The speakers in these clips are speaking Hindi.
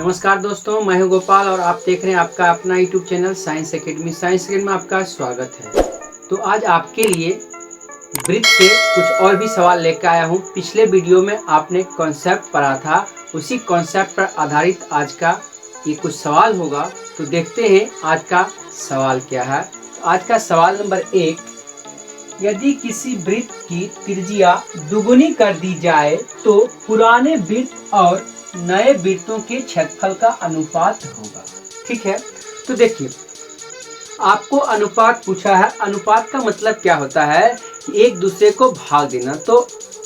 नमस्कार दोस्तों, मैं हूं गोपाल और आप देख रहे हैं आपका अपना YouTube channel science academy. Science academy में आपका स्वागत है। तो आज आपके लिए वृत्त से कुछ और भी सवाल लेकर आया हूं। पिछले वीडियो में आपने कॉन्सेप्ट पढ़ा था, उसी कॉन्सेप्ट पर आधारित आज का ये कुछ सवाल होगा। तो देखते हैं आज का सवाल क्या है। तो आज का सवाल नंबर 1, यदि किसी वृत्त की त्रिज्या दुगुनी कर दी जाए तो पुराने वृत्त और नए वृत्तों के क्षेत्रफल का अनुपात होगा। ठीक है, तो देखिए आपको अनुपात पूछा है। अनुपात का मतलब क्या होता है कि एक दूसरे को भाग देना। तो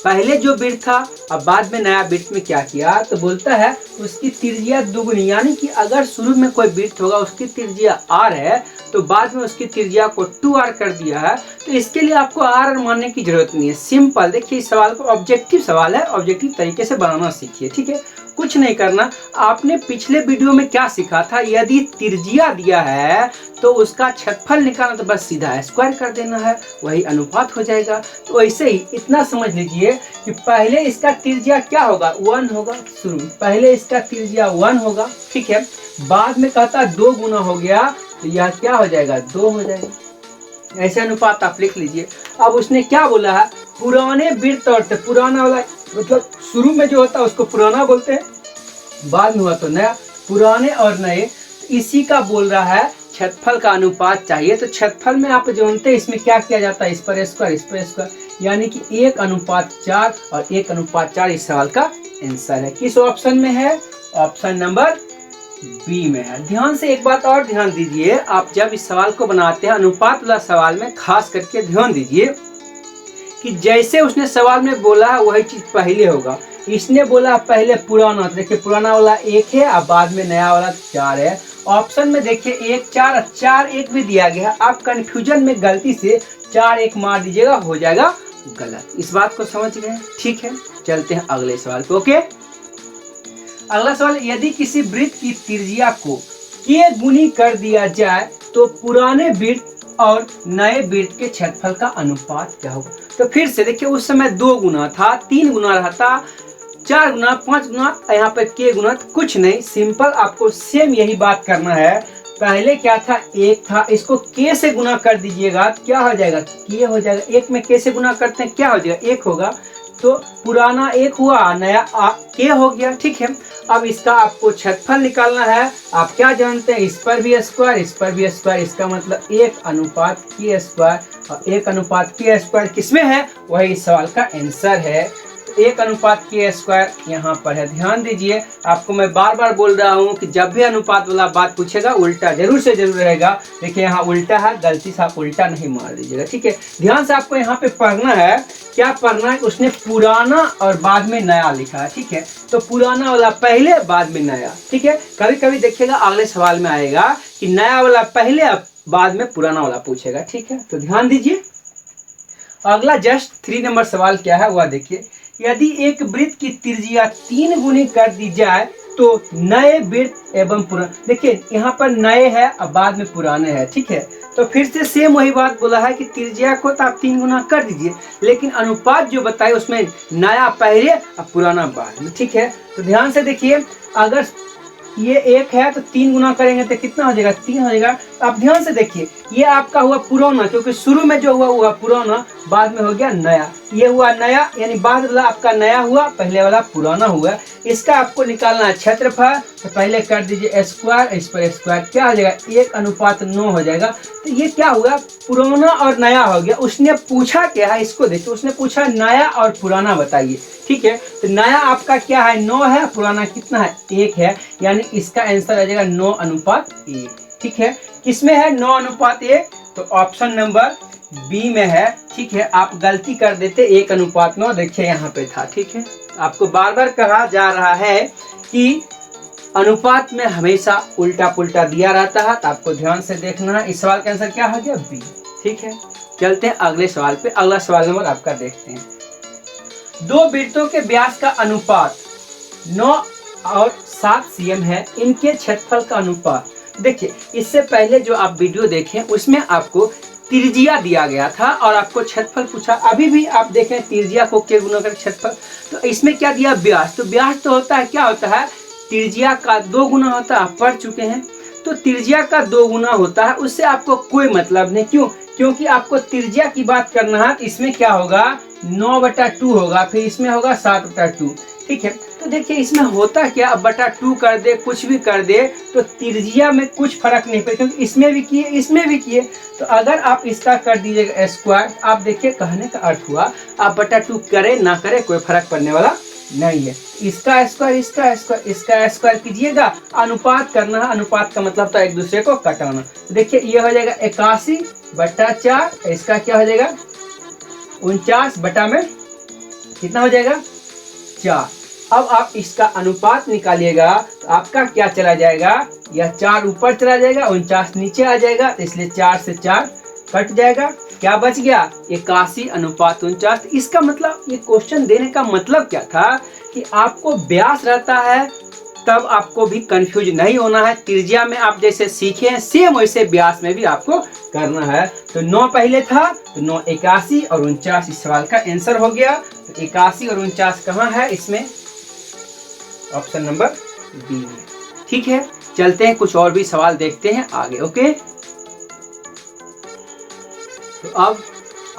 पहले जो वृत्त था, अब बाद में नया वृत्त में क्या किया, तो बोलता है उसकी त्रिज्या दुगुनी, यानी कि अगर शुरू में कोई वृत्त होगा उसकी त्रिज्या r है तो बाद में उसकी त्रिज्या को 2r कर दिया है। तो इसके लिए आपको r मानने की जरूरत नहीं है। सिंपल देखिए, इस सवाल को ऑब्जेक्टिव सवाल है, ऑब्जेक्टिव तरीके से बनाना सीखिए। ठीक है, कुछ नहीं करना। आपने पिछले वीडियो में क्या सीखा था, यदि त्रिज्या दिया है तो उसका क्षेत्रफल निकालना, तो बस सीधा स्क्वायर कर देना है, वही अनुपात हो जाएगा। तो वैसे ही इतना समझ लीजिए कि पहले इसका त्रिज्या क्या होगा, 1 होगा। शुरू में पहले इसका त्रिज्या 1 होगा, ठीक है। बाद में कहता 2 गुना हो गया तो यह क्या हो जाएगा, 2 हो जाएगा। ऐसे अनुपात आप लिख लीजिए। अब उसने क्या बोला है, पुराने वृत्त और पुराना वाला, मतलब शुरू में जो होता है उसको पुराना बोलते हैं, बाद में हुआ तो नया। पुराने और नए, तो इसी का बोल रहा है क्षेत्रफल का अनुपात चाहिए। तो क्षेत्रफल में आप जानते हैं इसमें क्या किया जाता है, इस पर स्क्वायर इस पर स्क्वायर, यानी कि 1:4 और 1:4 इस सवाल का आंसर है। किस ऑप्शन में है, ऑप्शन नंबर बी में है। ध्यान से एक बात और ध्यान दीजिए, आप जब इस सवाल को बनाते हैं अनुपात वाला सवाल में खास करके ध्यान दीजिए कि जैसे उसने सवाल में बोला है वही चीज पहले होगा। इसने बोला पहले पुराना, तो देखिए पुराना वाला 1 है और बाद में नया वाला 4 है। ऑप्शन में देखिए 1 4 4 1 भी दिया गया है। आप कंफ्यूजन में गलती से 4 1 मार दीजिएगा, हो जाएगा गलत। इस बात को समझ गए, ठीक है। चलते हैं अगले सवाल पे। ओके, अगला सवाल, यदि किसी वृत्त की त्रिज्या को k गुनी कर दिया जाए तो पुराने वृत्त और नए वृत्त के क्षेत्रफल का अनुपात क्या होगा। तो फिर से देखिए, उस समय 2 गुना था, 3 गुना रहता, 4 गुना, 5 गुना, यहाँ पे k गुना, तो कुछ नहीं। सिंपल आपको सेम यही बात करना है। पहले क्या था, 1 था, इसको k से गुना कर दीजिएगा, क्या हो जाएगा, k हो जाएगा। 1 में k से गुना करते हैं, क्या हो जाएगा, 1 होगा। तो पुराना 1 हुआ, नया k हो गया, ठीक है। अब इसका आपको क्षेत्रफल निकालना है। आप क्या जानते हैं, इस पर भी स्क्वायर इस पर भी स्क्वायर, इसका मतलब 1:k स्क्वायर और 1:k स्क्वायर किसमें है, वही इस सवाल का आंसर है। 1:k स्क्वायर यहाँ पर है। ध्यान दीजिए, आपको मैं बार बार बोल रहा हूँ कि जब भी अनुपात वाला बात पूछेगा उल्टा जरूर से जरूर रहेगा। देखिए यहाँ उल्टा है, गलती से आप उल्टा नहीं मार दीजिएगा, ठीक है। ध्यान से आपको यहाँ पे पढ़ना है, क्या पढ़ना है, उसने पुराना और बाद में नया लिखा है, ठीक है। तो पुराना वाला पहले, बाद में नया, ठीक है। कभी कभी देखिएगा अगले सवाल में आएगा कि नया वाला पहले बाद में पुराना वाला पूछेगा, ठीक है। तो ध्यान दीजिए, अगला जस्ट 3 नंबर सवाल क्या है वह देखिए। यदि एक वृत्त की त्रिज्या 3 गुनी कर दी जाए तो नए वृत्त एवं पुराने, देखिए यहाँ पर नए है और बाद में पुराने हैं, ठीक है। तो फिर से सेम वही बात बोला है कि त्रिज्या को तो आप 3 गुना कर दीजिए, लेकिन अनुपात जो बताए उसमें नया पहले और पुराना बाद में, ठीक है। तो ध्यान से देखिए, अगर ये 1 है तो 3 गुना करेंगे तो कितना हो जाएगा, 3 हो जाएगा। तो आप ध्यान से देखिए, ये आपका हुआ पुराना, क्योंकि शुरू में जो हुआ पुराना, बाद में हो गया नया। ये हुआ नया, यानी बाद वाला आपका नया हुआ, पहले वाला पुराना हुआ। इसका आपको निकालना है क्षेत्रफल, तो पहले कर दीजिए स्क्वायर इस पर स्क्वायर, क्या हो जाएगा, 1:9 हो जाएगा। तो ये क्या हुआ, पुराना और नया हो गया। उसने पूछा क्या है, इसको देखिए, उसने पूछा नया और पुराना बताइए, ठीक है। तो नया आपका क्या है, 9 है, पुराना कितना है, 1 है, यानी इसका आंसर आ जाएगा 9:1, ठीक है। किसमें है, 9:1, तो ऑप्शन नंबर बी में है, ठीक है। आप गलती कर देते 1:9, देखिए यहाँ पे था, ठीक है। आपको बार बार कहा जा रहा है कि अनुपात में हमेशा उल्टा पुल्टा दिया रहता है, तो आपको ध्यान से देखना है। इस सवाल का आंसर क्या हो गया, बी, ठीक है। चलते हैं अगले सवाल पे। अगला सवाल नंबर आपका देखते हैं। 2 वृत्तों के व्यास का अनुपात 9 और 7 cm है, इनके क्षेत्रफल का अनुपात। देखिए, इससे पहले जो आप वीडियो देखें उसमें आपको त्रिज्या दिया गया था और आपको क्षेत्रफल पूछा। अभी भी आप देखें त्रिज्या को k गुना कर क्षेत्रफल, तो इसमें क्या दिया, व्यास। तो व्यास तो होता है, क्या होता है, त्रिज्या का 2 गुना होता है, आप पढ़ चुके हैं। तो त्रिज्या का 2 गुना होता है, उससे आपको कोई मतलब नहीं। क्यों? क्योंकि आपको त्रिज्या की बात करना है। इसमें क्या होगा, 9/2 होगा, फिर इसमें होगा 7/2। ठीक है, तो देखिए इसमें होता क्या, अब बटा 2 कर दे, कुछ भी कर दे, तो त्रिज्या में कुछ फर्क नहीं पड़ेगा, क्योंकि इसमें भी किए, इसमें भी किए। तो अगर आप इसका कर दीजिएगा स्क्वायर, आप देखिए कहने का अर्थ हुआ आप बटा 2 करे ना करे कोई फर्क पड़ने वाला नहीं है। इसका स्क्वायर, इसका स्क्वायर, इसका स्क्वायर कीजिएगा, अनुपात करना है। अनुपात का मतलब तो एक दूसरे को कटाना। देखिए ये हो जाएगा 81/4, इसका क्या हो जाएगा 49 बटा में कितना हो जाएगा 4। अब आप इसका अनुपात निकालिएगा तो आपका क्या चला जाएगा, यह 4 ऊपर चला जाएगा, 49 नीचे आ जाएगा, तो इसलिए 4 से 4 कट जाएगा। क्या बच गया, 81/49। इसका मतलब ये क्वेश्चन देने का मतलब क्या था कि आपको व्यास रहता है तब आपको भी कंफ्यूज नहीं होना है। त्रिज्या में आप जैसे सीखे हैं सेम वैसे व्यास में भी आपको करना है। तो 9 पहले था, तो 9 81 और 49 इस सवाल का आंसर हो गया। तो 81 और 49 कहाँ है, इसमें ऑप्शन नंबर बी में। ठीक है, चलते हैं कुछ और भी सवाल देखते हैं आगे। ओके, तो अब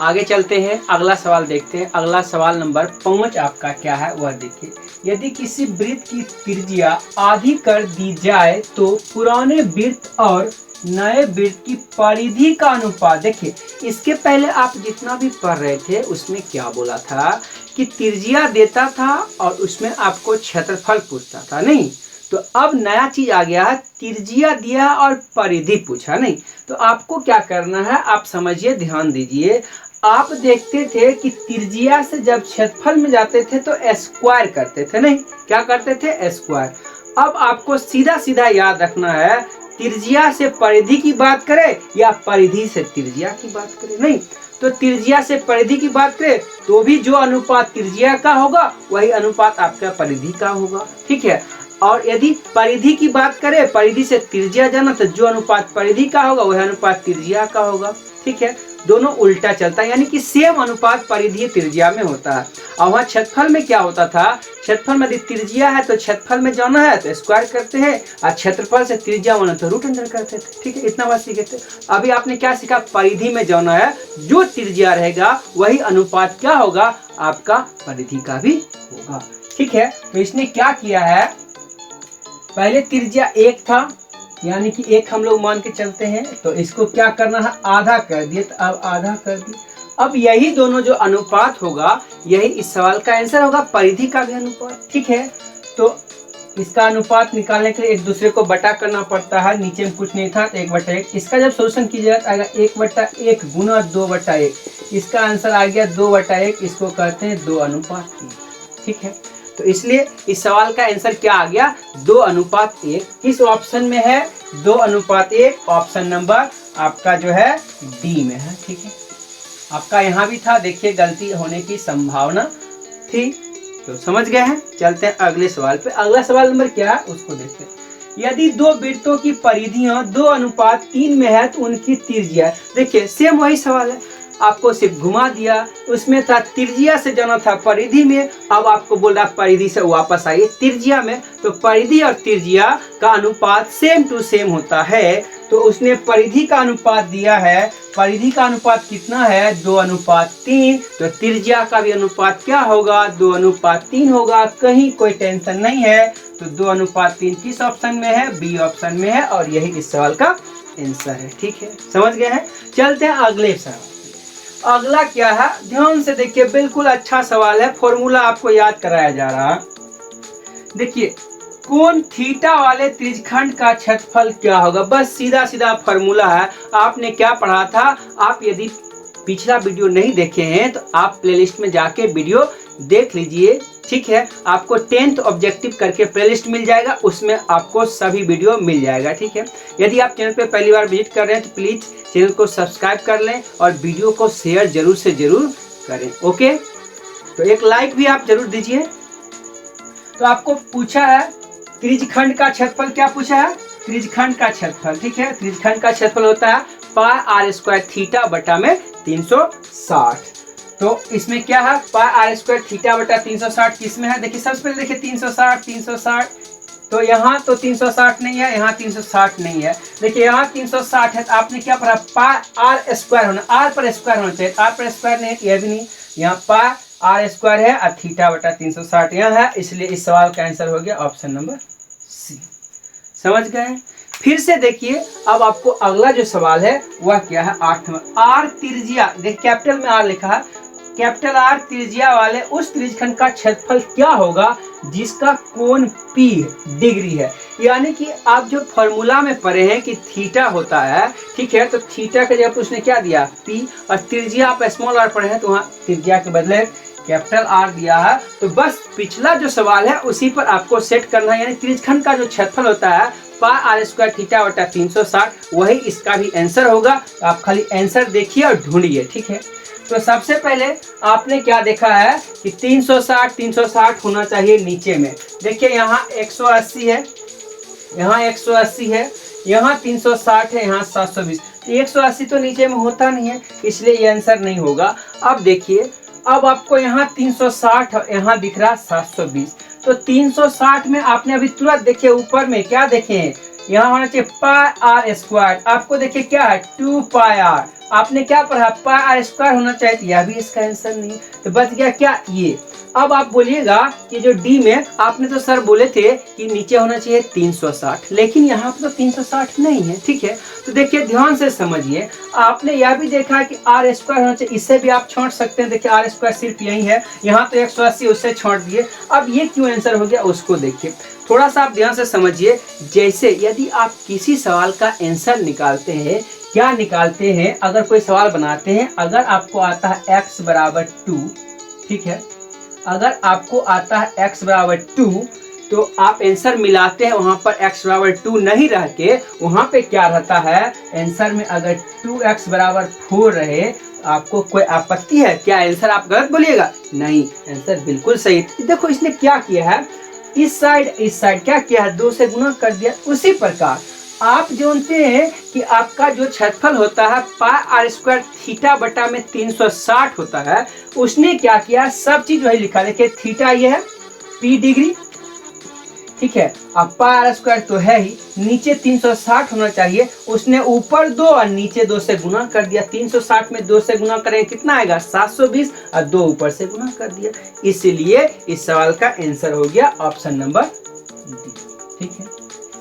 आगे चलते हैं, अगला सवाल देखते हैं। अगला सवाल नंबर 5 आपका क्या है वह देखिए। यदि किसी वृत्त की त्रिज्या आधी कर दी जाए तो पुराने वृत्त और नए वृत्त की परिधि का अनुपात। देखिए इसके पहले आप जितना भी पढ़ रहे थे उसमें क्या बोला था कि त्रिज्या देता था और उसमें आपको क्षेत्रफल पूछता था, नहीं? तो अब नया चीज आ गया है, त्रिज्या दिया और परिधि पूछा, नहीं? तो आपको क्या करना है, आप समझिए, ध्यान दीजिए। आप देखते थे कि त्रिज्या से जब क्षेत्रफल में जाते थे तो स्क्वायर करते थे, नहीं? क्या करते थे, स्क्वायर। अब आपको सीधा सीधा याद रखना है, त्रिज्या से परिधि की बात करें या परिधि से त्रिज्या की बात करें, नहीं? तो त्रिज्या से परिधि की बात करें तो भी जो अनुपात त्रिज्या का होगा वही अनुपात आपका परिधि का होगा। ठीक है, और यदि परिधि की बात करें, परिधि से त्रिज्या जाना, तो जो अनुपात परिधि का होगा वह अनुपात त्रिज्या का होगा। ठीक है, दोनों उल्टा चलता है, यानी कि सेम अनुपात परिधि त्रिज्या में होता है। और वहाँ क्षेत्रफल में क्या होता था, क्षेत्रफल में यदि त्रिज्या है तो क्षेत्रफल में जाना है तो स्क्वायर करते हैं, और क्षेत्रफल से त्रिज्या होना तो रूट अंडर करते थे। ठीक है, इतना बात सीखे थे। अभी आपने क्या सीखा, परिधि में जाना है, जो त्रिज्या रहेगा वही अनुपात क्या होगा, आपका परिधि का भी होगा। ठीक है, तो इसने क्या किया है, पहले त्रिज्या 1 था, यानी कि 1 हम लोग मान के चलते हैं, तो इसको क्या करना है, आधा कर दिए, तो अब आधा कर दिए। अब यही दोनों जो अनुपात होगा यही इस सवाल का आंसर होगा, परिधि का भी अनुपात। ठीक है, तो इसका अनुपात निकालने के लिए एक दूसरे को बटा करना पड़ता है, नीचे में कुछ नहीं था तो 1/1। इसका जब सोल्यूशन कीजिएगा तो आएगा 1/1 गुना 2/1। इसका आंसर आ गया 2/1, इसको कहते हैं 2:3। ठीक है, तो इसलिए इस सवाल का आंसर क्या आ गया, 2:1। किस ऑप्शन में है, 2:1। ऑप्शन नंबर आपका जो है डी में है। ठीक है, आपका यहाँ भी था, देखिए गलती होने की संभावना थी, तो समझ गए हैं। चलते हैं अगले सवाल पे। अगला सवाल नंबर क्या है उसको देखते हैं। यदि 2 वृत्तों की परिधियां 2:3 में है तो उनकी त्रिज्या, देखिए सेम वही सवाल है, आपको सिर्फ घुमा दिया। उसमें था त्रिज्या से जाना था परिधि में, अब आपको बोल रहा परिधि से वापस आइए त्रिज्या में। तो परिधि और त्रिज्या का अनुपात सेम टू सेम होता है, तो उसने परिधि का अनुपात दिया है। परिधि का अनुपात कितना है, 2:3। तो त्रिज्या का भी अनुपात क्या होगा, 2:3 होगा। कहीं कोई टेंशन नहीं है, तो 2:3 किस ऑप्शन में है, बी ऑप्शन में है, और यही इस सवाल का आंसर है। ठीक है, समझ गए हैं। चलते हैं अगले सवाल। अगला क्या है, ध्यान से देखिए, बिल्कुल अच्छा सवाल है, फॉर्मूला आपको याद कराया जा रहा है। देखिए कोण थीटा वाले त्रिज्यखंड का क्षेत्रफल क्या होगा, बस सीधा सीधा फॉर्मूला है। आपने क्या पढ़ा था, आप यदि पिछला वीडियो नहीं देखे हैं तो आप प्लेलिस्ट में जाके वीडियो देख लीजिए। ठीक है, आपको 10th ऑब्जेक्टिव करके प्लेलिस्ट मिल जाएगा, उसमें आपको सभी वीडियो मिल जाएगा। ठीक है, यदि आप चैनल पे पहली बार विजिट कर रहे हैं तो प्लीज चैनल को सब्सक्राइब कर लें और वीडियो को शेयर जरूर से जरूर करें। ओके, तो एक लाइक भी आप जरूर दीजिए। तो आपको पूछा है त्रिज्यखंड का क्षेत्रफल, क्या पूछा है, त्रिज्यखंड का क्षेत्रफल। ठीक है, त्रिज्यखंड का क्षेत्रफल होता है πr² थीटा बटा में 360। तो इसमें क्या है, πr² थीटा बटा 360 किसमें है, देखिए सबसे पहले देखिए 360 तो यहाँ तो 360 नहीं है, यहाँ 360 नहीं है। देखिए यहाँ 360 है तो आपने क्या पढ़ा, पाई आर स्क्वायर होना, आर पर स्क्वायर होना चाहिए, आर पर स्क्वायर नहीं है, यह भी नहीं, यहाँ पाई आर स्क्वायर है और थीटा बटा 360 यहाँ है, इसलिए इस सवाल का आंसर हो गया ऑप्शन नंबर सी। समझ गए। फिर से देखिए अब आपको अगला जो सवाल है वह क्या है, 8 नंबर। आर त्रिज्या, देख कैपिटल में आर लिखा है, कैपिटल आर त्रिज्या वाले उस त्रिज्यखंड का क्षेत्रफल क्या होगा जिसका कोण P डिग्री है। यानी कि आप जो फॉर्मूला में पढ़े हैं कि थीटा होता है, ठीक है, तो थीटा के जगह उसने क्या दिया P, और त्रिज्या आप स्मॉल आर पढ़े हैं तो वहाँ त्रिज्या के बदले कैपिटल आर दिया है। तो बस पिछला जो सवाल है उसी पर आपको सेट करना है, यानी त्रिज्यखंड का जो क्षेत्रफल होता है पाई आर स्क्वायर थीटा बटा 360, वही इसका भी आंसर होगा। तो आप खाली आंसर देखिए और ढूंढिए, ठीक है। तो सबसे पहले आपने क्या देखा है कि 360 होना चाहिए नीचे में। देखिए यहाँ 180 है, यहाँ 180 है, यहाँ 360 है, यहाँ 720। तो 180 तो नीचे में होता नहीं है, इसलिए ये आंसर नहीं होगा। अब देखिए अब आपको यहाँ 360 यहाँ दिख रहा 720, तो 360 में आपने अभी तुरंत देखिए ऊपर में क्या देखे हैं, यहाँ होना चाहिए पाई आर स्क्वायर, आपको देखिए क्या है 2 पाई आर, आपने क्या पढ़ा पाई आर स्क्वायर होना चाहिए, तो यह भी इसका आंसर नहीं है। तो बच गया क्या ये। अब आप बोलिएगा कि जो डी में आपने तो सर बोले थे कि नीचे होना चाहिए 360, लेकिन यहाँ पर तो 360 नहीं है, ठीक है। तो देखिए ध्यान से समझिए, आपने यह भी देखा है कि आर स्क्वायर होना चाहिए, इससे भी आप छोड़ सकते हैं। देखिए आर स्क्वायर सिर्फ यही है, यहाँ तो 180 उससे छोड़ दिए। अब ये क्यों आंसर हो गया उसको देखिए, थोड़ा सा आप ध्यान से समझिए। जैसे यदि आप किसी सवाल का आंसर निकालते हैं, क्या निकालते हैं, अगर कोई सवाल बनाते हैं, अगर आपको आता है x बराबर 2, ठीक है, अगर आपको आता है x बराबर 2 तो आप आंसर मिलाते हैं, वहां पर x बराबर 2 नहीं रह के वहां पे क्या रहता है आंसर में, अगर 2x बराबर 4 रहे, आपको कोई आपत्ति है क्या? आंसर आप गलत बोलिएगा? नहीं, आंसर बिल्कुल सही। देखो इसने क्या किया है, इस साइड क्या किया है, 2 से गुना कर दिया। उसी प्रकार आप जानते हैं कि आपका जो क्षेत्रफल होता है पाई आर स्क्वायर थीटा बटा में 360 होता है, उसने क्या किया, सब चीज वही लिखा। देखिए थीटा ये है P डिग्री, ठीक है, अब पाई आर स्क्वायर तो है ही, नीचे 360 होना चाहिए, उसने ऊपर 2 और नीचे 2 से गुना कर दिया। 360 में 2 से गुना करेंगे कितना आएगा 720, और 2 ऊपर से गुना कर दिया, इसलिए इस सवाल का आंसर हो गया ऑप्शन नंबर डी। ठीक है,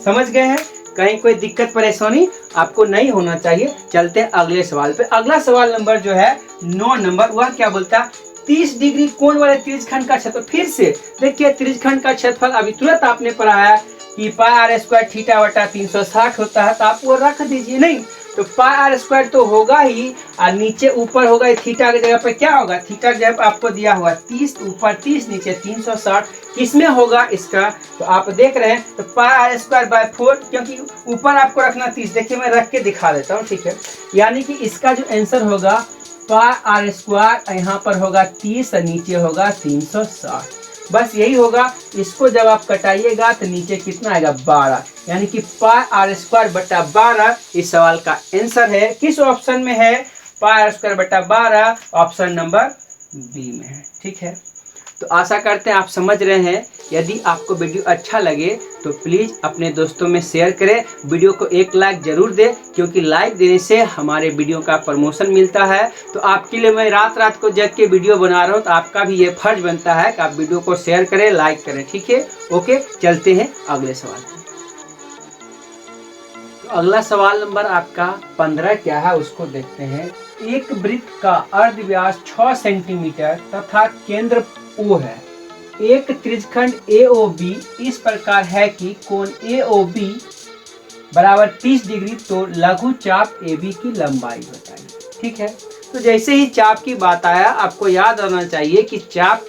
समझ गए हैं? कहीं कोई दिक्कत परेशानी आपको नहीं होना चाहिए। चलते हैं अगले सवाल पे। अगला सवाल नंबर जो है 9 नंबर, वह क्या बोलता है, 30 डिग्री कोण वाले त्रिज्यखंड का क्षेत्रफल। फिर से देखिए त्रिज्यखंड का क्षेत्रफल अभी तुरंत आपने पढ़ा है कि पाई आर स्क्वायर थीटा बटा 360 होता है, तो आप वो रख दीजिए। नहीं तो पाई आर स्क्वायर तो होगा ही, और नीचे ऊपर होगा थीटा की जगह पे क्या होगा, थीटा की जगह पे आपको दिया हुआ 30, ऊपर 30 नीचे 360, किसमें होगा इसका, तो आप देख रहे हैं तो पाई आर स्क्वायर बाय 4, क्योंकि ऊपर आपको रखना 30। देखिए मैं रख के दिखा देता हूँ, ठीक है, यानी कि इसका जो आंसर होगा पाई आर स्क्वायर, यहाँ पर होगा 30 और नीचे होगा 360, बस यही होगा। इसको जब आप कटाइएगा तो नीचे कितना आएगा 12, यानी कि पाई आर स्क्वायर बटा 12 इस सवाल का आंसर है। किस ऑप्शन में है, पाई आर स्क्वायर बटा 12 ऑप्शन नंबर बी में है। ठीक है, तो आशा करते हैं आप समझ रहे हैं। यदि आपको वीडियो अच्छा लगे तो प्लीज़ अपने दोस्तों में शेयर करें, वीडियो को एक लाइक जरूर दें, क्योंकि लाइक देने से हमारे वीडियो का प्रमोशन मिलता है। तो आपके लिए मैं रात को जग के वीडियो बना रहा हूँ, तो आपका भी ये फर्ज बनता है कि आप वीडियो को शेयर करें, लाइक करें। ठीक है, ओके, चलते हैं अगले सवाल पर। तो अगला सवाल नंबर आपका 15 क्या है उसको देखते हैं। एक वृत्त का अर्ध व्यास 6 सेंटीमीटर तथा केंद्र O है। एक त्रिज्यखंड AOB इस प्रकार है कि कोण AOB बराबर 30 डिग्री, तो लघु चाप AB की लंबाई बताइए। ठीक है, तो जैसे ही चाप की बात आया, आपको याद आना चाहिए कि चाप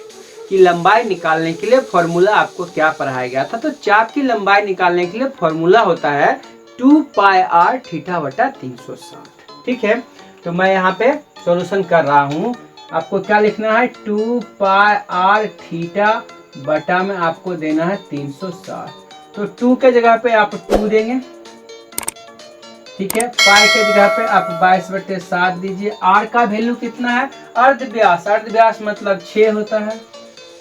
की लंबाई निकालने के लिए फॉर्मूला आपको क्या पढ़ाया गया था। तो चाप की लंबाई निकालने के लिए फॉर्मूला होता है 2 पाई आर थीटा बटा 360। ठीक है, तो मैं यहाँ पे सॉल्यूशन कर रहा हूँ। आपको क्या लिखना है, 2 पाई आर थीटा बटा में आपको देना है 360, तो 2 के जगह पे आप 2 देंगे। ठीक है, पाई के जगह पे आप 22/7 दीजिए। आर का वैल्यू कितना है, अर्ध व्यास मतलब 6 होता है।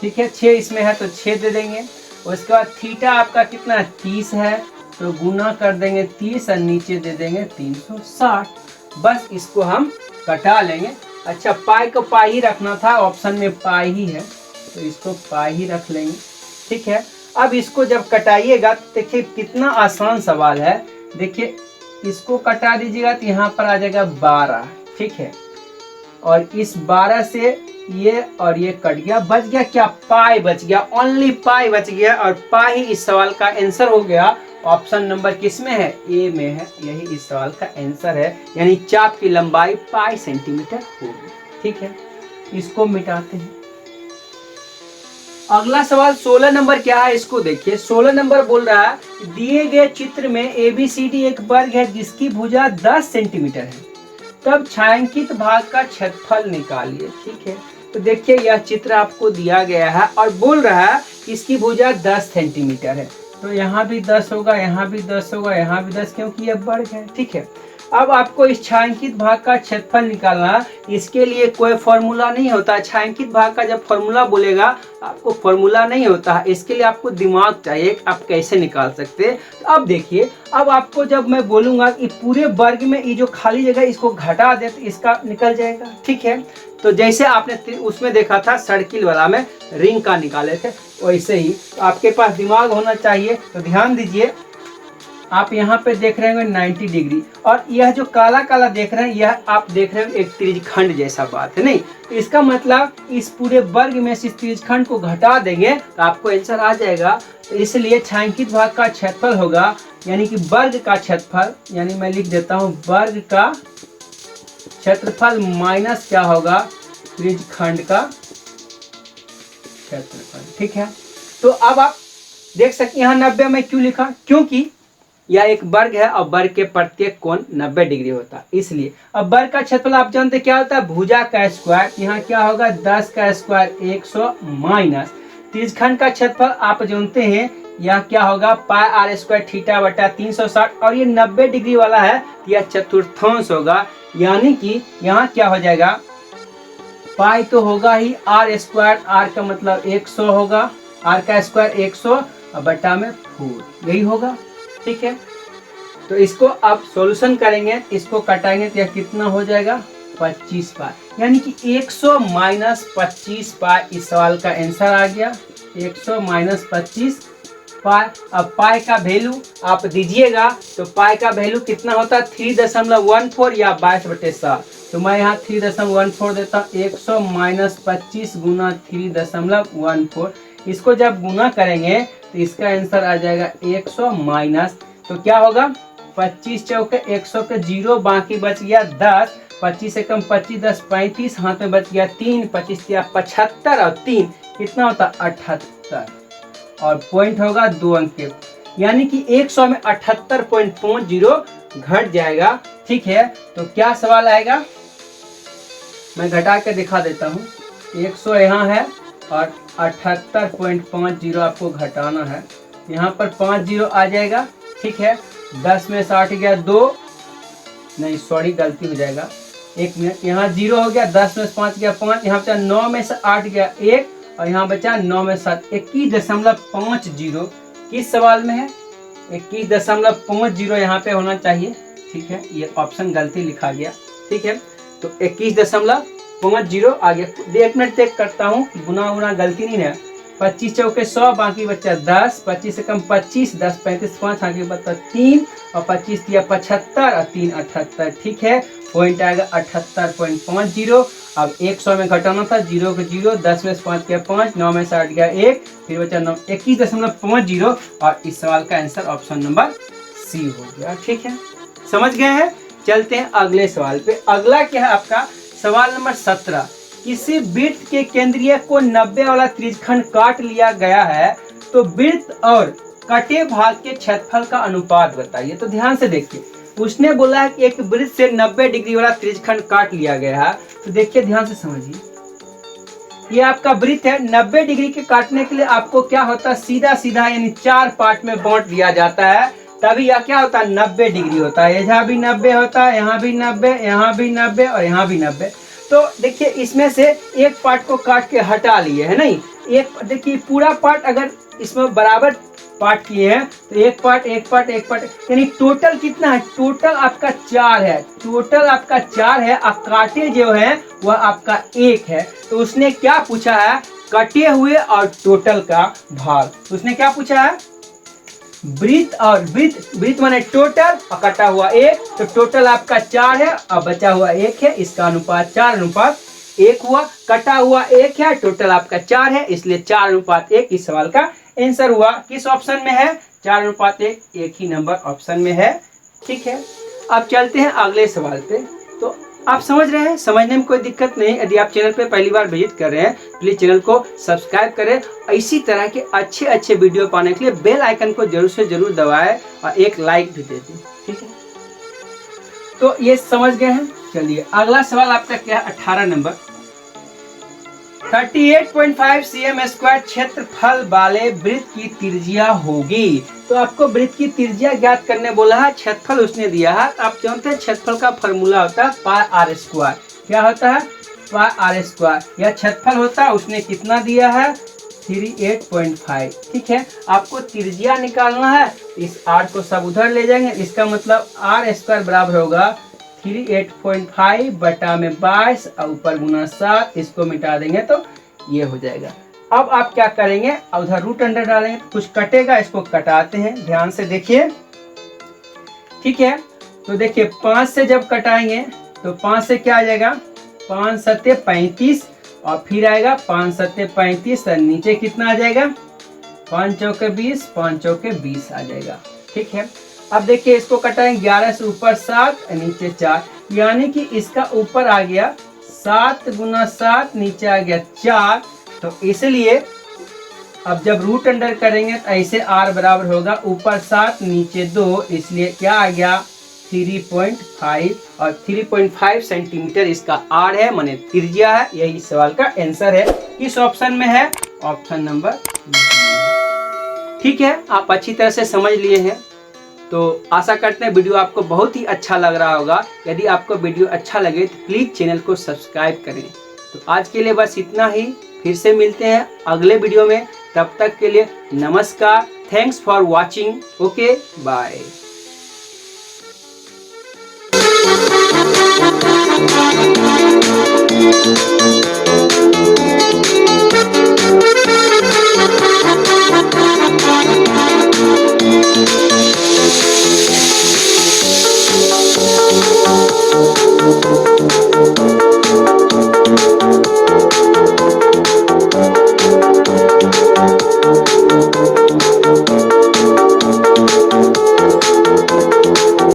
ठीक है, 6 इसमें है तो 6 दे देंगे। उसके बाद थीटा आपका कितना 30 है, तो गुना कर देंगे 30 और नीचे दे देंगे 360। बस इसको हम कटा लेंगे। अच्छा, पाई को पाई ही रखना था, ऑप्शन में पाई ही है, तो इसको पाई ही रख लेंगे। ठीक है, अब इसको जब कटाइएगा तो देखिए कितना आसान सवाल है। देखिए इसको कटा दीजिएगा तो यहाँ पर आ जाएगा 12। ठीक है, और इस 12 से ये और ये कट गया, बच गया क्या, पाई बच गया, ओनली पाई बच गया। और पाई ही इस सवाल का आंसर हो गया। ऑप्शन नंबर किस में है, ए में है, यही इस सवाल का आंसर है। यानी चाप की लंबाई पाई सेंटीमीटर होगी। ठीक है, इसको मिटाते हैं। अगला सवाल 16 नंबर क्या है, इसको देखिए। 16 नंबर बोल रहा है दिए गए चित्र में ABCD एक वर्ग है जिसकी भुजा 10 सेंटीमीटर है, तब छायांकित भाग का क्षेत्रफल निकालिए। ठीक है, तो देखिए यह चित्र आपको दिया गया है और बोल रहा है इसकी भुजा 10 सेंटीमीटर है, तो यहाँ भी 10 होगा, यहाँ भी 10 होगा, यहाँ भी 10, क्योंकि यह वर्ग है। ठीक है, अब आपको इस छायांकित भाग का क्षेत्रफल निकालना, इसके लिए कोई फॉर्मूला नहीं होता। छायांकित भाग का जब फॉर्मूला बोलेगा आपको फॉर्मूला नहीं होता है, इसके लिए आपको दिमाग चाहिए कि आप कैसे निकाल सकते हैं। तो अब देखिए, अब आपको जब मैं बोलूंगा कि पूरे वर्ग में ये जो खाली जगह इसको घटा दे तो इसका निकल जाएगा। ठीक है, तो जैसे आपने उसमें देखा था सर्किल वाला में रिंग का निकाले थे, वैसे ही आपके पास दिमाग होना चाहिए। तो ध्यान दीजिए, आप यहाँ पे देख रहे होंगे 90 डिग्री, और यह जो काला काला देख रहे हैं यह आप देख रहे हो एक त्रिज्यखंड जैसा बात है, नहीं? तो इसका मतलब इस पूरे वर्ग में से इस त्रिज्यखंड को घटा देंगे तो आपको आंसर आ जाएगा। तो इसलिए छायांकित भाग का क्षेत्रफल होगा, यानी कि वर्ग का क्षेत्रफल, यानी मैं लिख देता हूँ वर्ग का क्षेत्रफल माइनस क्या होगा, त्रिज्यखंड का क्षेत्रफल। ठीक है, तो अब आप देख सकते हैं यहाँ 90 में क्यों लिखा, क्योंकि यह एक वर्ग है और वर्ग के प्रत्येक कोण 90 डिग्री होता है, इसलिए। अब वर्ग का क्षेत्रफल आप जानते क्या होता है, भुजा का स्क्वायर, यहाँ क्या होगा 10 का स्क्वायर 100 माइनस त्रिज्यखंड का क्षेत्रफल आप जानते हैं यह क्या होगा, पाई आर स्क्वायर थीटा बटा 360, और ये 90 डिग्री वाला है तो यह चतुर्थांश होगा, यानी कि यहाँ क्या हो जाएगा, पाई तो होगा ही आर स्क्वायर, आर का मतलब 100 होगा, आर का स्क्वायर 100 और बटा में 4, यही होगा। ठीक है, तो इसको आप सॉल्यूशन करेंगे, इसको कटाएंगे तो यह कितना हो जाएगा 25 पाई, यानी कि 100 माइनस 25 पाई इस सवाल का आंसर आ गया। 100 माइनस 25 पाई। अब पाई का वैल्यू आप दीजिएगा तो पाई का वैल्यू कितना होता है 3.14 या 22/7, तो मैं यहाँ 3.14 देता हूँ। 100 माइनस 25 गुना 3.14, इसको जब गुना करेंगे तो इसका आंसर आ जाएगा 100 माइनस, तो क्या होगा 25 चौके 100 के 0, बाकी बच गया 10, 25 से कम 25, 10 35, हाथ में बच गया 3, 25 या 75 और 3 कितना होता 78, और पॉइंट होगा 2 अंक के, यानी कि 100 में 78.50 घट जाएगा। ठीक है, तो क्या सवाल आएगा, मैं घटा के दिखा देता हूँ। 100 यहाँ है और 78.50 आपको घटाना है, यहाँ पर 50 आ जाएगा। ठीक है, 10 में 60 गया 2, नहीं सॉरी गलती हो जाएगा, 1 मिनट, यहाँ 0 हो गया, 10 में से 5 गया 5, यहाँ बचा 9 में से 8 गया 1, और यहाँ बचा 9 में 7, 21.50 किस सवाल में है, 21.50 यहाँ पे होना चाहिए। ठीक है, ये ऑप्शन गलती लिखा गया। ठीक है, तो 21.50 आ गया। 1 मिनट चेक करता हूँ, गुना गलती नहीं है। 25 चौके 100, बाकी बच्चा 10, 25 से कम 25, 10 35 5, आगे बच्चा 3, और 25 दिया 75 और 3 78। ठीक है, पॉइंट आएगा 78.50। अब 100 में घटाना था, 0 के 0, 10 में से 5 गया 5, 9 में से 8 गया 1, फिर बचा 9, 21.50, और इस सवाल का आंसर ऑप्शन नंबर सी हो गया। ठीक है, समझ गए हैं। चलते हैं अगले सवाल पे। अगला क्या है आपका सवाल नंबर 17। किसी वृत्त के केंद्रीय को 90 वाला त्रिज्यखंड काट लिया गया है, तो वृत्त और कटे भाग के क्षेत्रफल का अनुपात बताइए। तो ध्यान से देखिए, उसने बोला है कि एक वृत्त से 90 डिग्री वाला त्रिज्यखंड काट लिया गया है, तो देखिए ध्यान से समझिए, ये आपका वृत्त है। 90 डिग्री के काटने के लिए आपको क्या होता है, सीधा सीधा यानी 4 पार्ट में बांट दिया जाता है, तभी यह क्या होता है 90 डिग्री होता है। यहाँ भी 90 होता है, यहाँ भी 90, यहाँ भी 90 और यहाँ भी 90। तो देखिए इसमें से एक पार्ट को काट के हटा लिए है, नहीं एक देखिए पूरा पार्ट अगर इसमें बराबर पार्ट किए हैं तो एक पार्ट एक पार्ट एक पार्ट, यानी टोटल कितना है, टोटल आपका 4 है, टोटल आपका 4 है। अब काटे जो है वह आपका 1 है। तो उसने क्या पूछा है, कटे हुए और टोटल का भाग। उसने क्या पूछा है, वृत्त और वृत्त, वृत्त माने टोटल और कटा हुआ 1, तो टोटल आपका 4 है और बचा हुआ 1 है, इसका अनुपात 4:1 हुआ। कटा हुआ 1 है, टोटल आपका 4 है, इसलिए 4:1 इस सवाल का आंसर हुआ। किस ऑप्शन में है, 4:1, एक ही नंबर ऑप्शन में है। ठीक है, अब चलते हैं अगले सवाल पे। तो आप समझ रहे हैं, समझने में कोई दिक्कत नहीं। यदि आप चैनल पे पहली बार विजिट कर रहे हैं प्लीज चैनल को सब्सक्राइब करें। इसी तरह के अच्छे अच्छे वीडियो पाने के लिए बेल आइकन को जरूर से जरूर दबाएं और एक लाइक भी दे दें। ठीक है, तो ये समझ गए हैं। चलिए अगला सवाल आपका क्या है, 18 नंबर। 38.5 cm² क्षेत्रफल वाले वृत्त की त्रिज्या होगी। तो आपको वृत्त की त्रिज्या ज्ञात करने बोला है, क्षेत्रफल उसने दिया है। आप जानते हैं क्षेत्रफल का फॉर्मूला होता है πr²। क्या होता है, πr²। यह क्षेत्रफल होता है, उसने कितना दिया है, 38.5। ठीक है, आपको त्रिज्या निकालना है, इस r को सब उधर ले जाएंगे, इसका मतलब r² बराबर होगा 38.5 बटा में 22 और ऊपर गुना 7, इसको मिटा देंगे तो ये हो जाएगा। अब आप क्या करेंगे, उधर रूट अंडर डालेंगे, कुछ कटेगा, इसको कटाते हैं, ध्यान से देखिए। ठीक है, तो देखिए 5 से जब कटाएंगे तो 5 से क्या आ जाएगा, 5 सत्ते 35 और फिर आएगा 5 सत्ते 35 और नीचे कितना आ जाएगा, 5 चौके 20, 5 चौके 20 आ जाएगा। ठीक है, अब देखिए इसको कटाएंगे, 11 से ऊपर 7 नीचे 4, यानी कि इसका ऊपर आ गया 7 गुना 7, नीचे आ गया 4। तो इसलिए अब जब रूट अंडर करेंगे तो ऐसे r बराबर होगा ऊपर 7 नीचे 2, इसलिए क्या आ गया 3.5 और 3.5 सेंटीमीटर इसका r है, माने त्रिज्या है। यही सवाल का आंसर है। किस ऑप्शन में है, ऑप्शन नंबर डी। ठीक है, आप अच्छी तरह से समझ लिए हैं। तो आशा करते हैं वीडियो आपको बहुत ही अच्छा लग रहा होगा। यदि आपको वीडियो अच्छा लगे तो प्लीज़ चैनल को सब्सक्राइब करें। तो आज के लिए बस इतना ही, फिर से मिलते हैं अगले वीडियो में। तब तक के लिए नमस्कार, thanks for watching, okay bye.